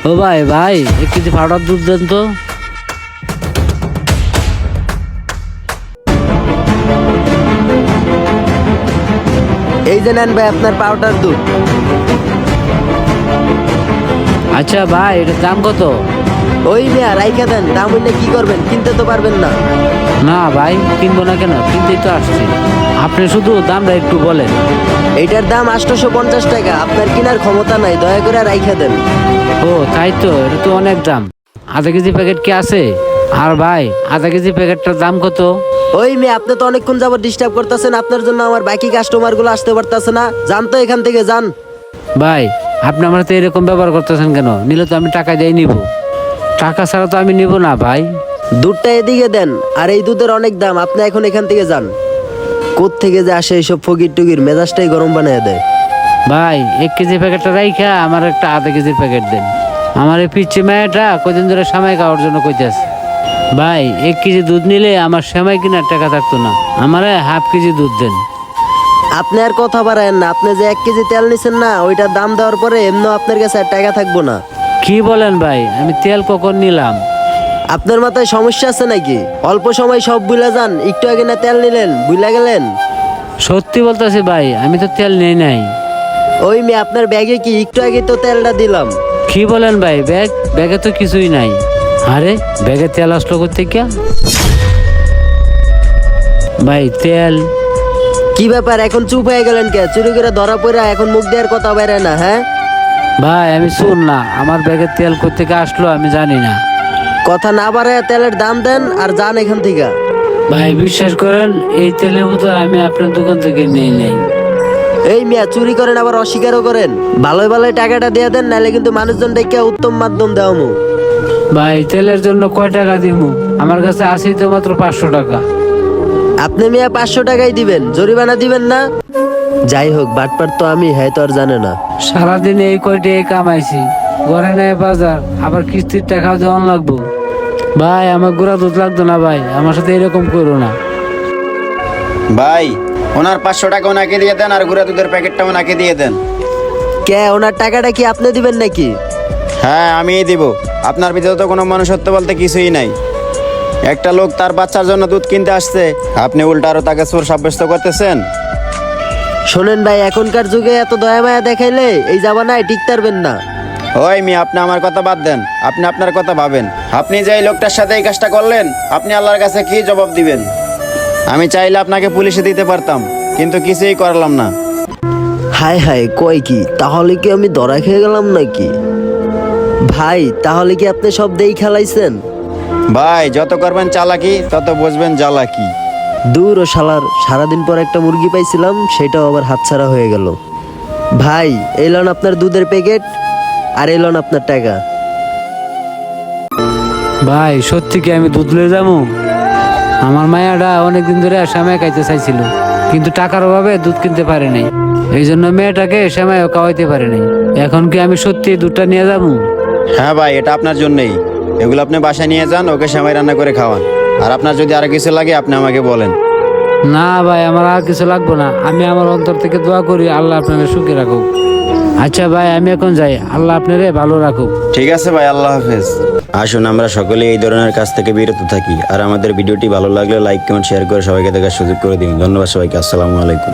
ও ভাই ভাই 1 KG powder দুধ দেন তো। এই যে নেন ভাই আপনার পাউডার দুধ। আচ্ছা ভাই এটার দাম কত? ওই মিয়া রাইখা দেন, দাম হইলে কি করবেন, কিনতে তো পারবেন না। না ভাই কিনবো না কেন, কিনতেই তো আসছি। আপনি শুধু দামটা একটু বলেন। এইটার দাম 850 টাকা, আপনার কেনার ক্ষমতা নাই, দয়া করে রাইখা দেন। ও তাই তো, এটা তো অনেক দাম। আধা কেজি প্যাকেট কি আছে? আর ভাই আধা কেজি প্যাকেটটার দাম কত? ওই মেয়ে আপনি তো অনেকক্ষণ যাবত ডিস্টার্ব করতেছেন, আপনার জন্য আমার বাকি কাস্টমার গুলো আসতে পারতেছে না। যান তো এখান থেকে যান। ভাই আপনি আমার তো এরকম ব্যবহার করতেছেন কেন? নিলে তো আমি টাকা দিয়ে নিব, টাকা ছাড়া তো আমি নিব না ভাই। দুধটা এদিকে দেন, আর এই দুধের অনেক দাম, আপনি এখন এখান থেকে যান। থেকে যে আসে এইসব ফকির টুকির, মেজাজটাই গরম বানিয়ে দেয়। ভাই 1 কেজি প্যাকেটটা রাইখা আমার একটা আধা কেজির প্যাকেট দেন। আমার এই পিচ্ছি মেয়েটা কদিন ধরে সেমাই খাওয়ার জন্য কইতেছে। ভাই 1 কেজি দুধ নিলে আমার সেমাই কেনার টাকা থাকতো না, আমারে হাফ কেজি দুধ দেন। আপনি আর কথা বাড়ায়েন না, আপনি যে 1 কেজি তেল নিছেন না, ওইটার দাম দেওয়ার পরে এমনি আপনার কাছে আর টাকা থাকবো না। কি বলেন ভাই, আমি তেল কখন নিলাম? আপনার মাথায় সমস্যা আছে নাকি? অল্প সময় সব ভুলে যান, একটু আগে না তেল নিলেন, ভুলে গেলেন। সত্যি বলতেছি ভাই, আমি তো তেল নেই নাই। ওই মেয়ে আপনার ব্যাগে কি একটু আগে তো তেলটা দিলাম। কি বলেন ভাই, ব্যাগে তো কিছুই নাই। আরে ব্যাগে তেল আসলো কোথেকে? ভাই তেল। কি ব্যাপার, এখন চুপ হয়ে গেলেন কে? চুরি করে ধরা পড়া এখন মুখ দেওয়ার কথা বাইরে না, হ্যাঁ? ভাই আমি শুন না, আমার ব্যাগে তেল কোথেকে আসলো আমি জানি না। কথা না বাড়ায় তেলের দাম দেন আর যান এখান থেকে। ভাই বিশ্বাস করেন, এই তেলের বোতল আমি আপনার দোকান থেকে নিয়ে নেই। এই মিয়া চুরি করেন আবার অস্বীকারও করেন। ভালোই ভালোই টাকাটা দিয়ে দেন, নাহলে কিন্তু মানুষজন ডেকে উত্তম মাধ্যম দেওয়া মু। ভাই তেলের জন্য কয় টাকা দিব? আমার কাছে আছে তো মাত্র 500 টাকা। আপনি মিয়া 500 টাকাই দিবেন, জরিমানা দিবেন না? যাই হোক, বাটপার তো আমি, হ্যাঁ তো আর জানে না। সারাদিনে এই কয়টা কামাইছি, ঘরে নেই বাজার, আবার কিস্তির টাকাও দেওয়ান লাগবো। ভাই আমার গুঁড়া দুধ লাগতো না ভাই, আমার সাথে এরকম করো না। ভাই ওনার 500 টাকা ওনাকে দিয়ে দেন, আর গুঁড়া দুধের প্যাকেটটা ওনাকে দিয়ে দেন। কে, ওনার টাকাটা কি আপনি দিবেন নাকি? হ্যাঁ আমিই দিব। আপনার ভিতরে তো কোনো মনুষ্যত্ব বলতে কিছুই নাই। একটা লোক তার বাচ্চার জন্য দুধ কিনতে আসছে, আপনি উল্টা আরো তাকে চোর সাব্যস্ত করতেছেন। শোনেন ভাই, এখনকার যুগে এত দয়া মায়া দেখাইলে এই জামানায় টিকতে পারবেন না। ওই মেয়ে আপনি আমার কথা বাদ দেন, আপনি আপনার কথা ভাবেন। আপনি যে এই লোকটার সাথে এই কাজটা করলেন, আপনি আল্লাহর কাছে কি জবাব দিবেন? আমি চাইলে আপনাকে পুলিশে দিতে পারতাম, কিন্তু কিছুই করলাম না। হায় হায়, কয় কি? তাহলে কি আমি ধরা খেয়ে গেলাম নাকি? ভাই তাহলে কি আপনি সব দেই খেলাইছেন? ভাই যত করবেন চালাকি, তত বুঝবেন জ্বালাকি। দূর ও শালার, সারাদিন পর একটা মুরগি পাইছিলাম, সেটাও আবার হাতছাড়া হয়ে গেল। ভাই এই লন আপনার দুধের প্যাকেট, আর এই লন আপনার টাকা। ভাই সত্যি কি আমি দুধ লয়ে যাবো? আমার মায়াটা অনেকদিন ধরে সেমাই খাইতে চাইছিল, কিন্তু টাকার অভাবে দুধ কিনতে পারে নাই। এই জন্য মেয়েটাকে সেমাইও খাওয়াইতে পারে নাই। এখন কি আমি সত্যি দুধটা নিয়ে যাবো? হ্যাঁ ভাই, এটা আপনার জন্যই। এগুলো আপনি বাসায় নিয়ে যান, ওকে সেমাই রান্না করে খাওয়ান। আর আপনার যদি আরো কিছু লাগে আপনি আমাকে বলেন। না ভাই আমার আর কিছু লাগবে না, আমি আমার অন্তর থেকে দোয়া করি আল্লাহ আপনাকে সুখী রাখুক। আচ্ছা ভাই আমি এখন যাই, আল্লাহ আপনারে ভালো রাখুক। ঠিক আছে ভাই, আল্লাহ হাফেজ। আসুন আমরা সকলে এই ধরনের কাজ থেকে বিরত থাকি। আর আমাদের ভিডিওটি ভালো লাগলে লাইক কমেন্ট শেয়ার করে সবাইকে দেখার সুযোগ করে দিন। ধন্যবাদ সবাইকে, আসসালামু আলাইকুম।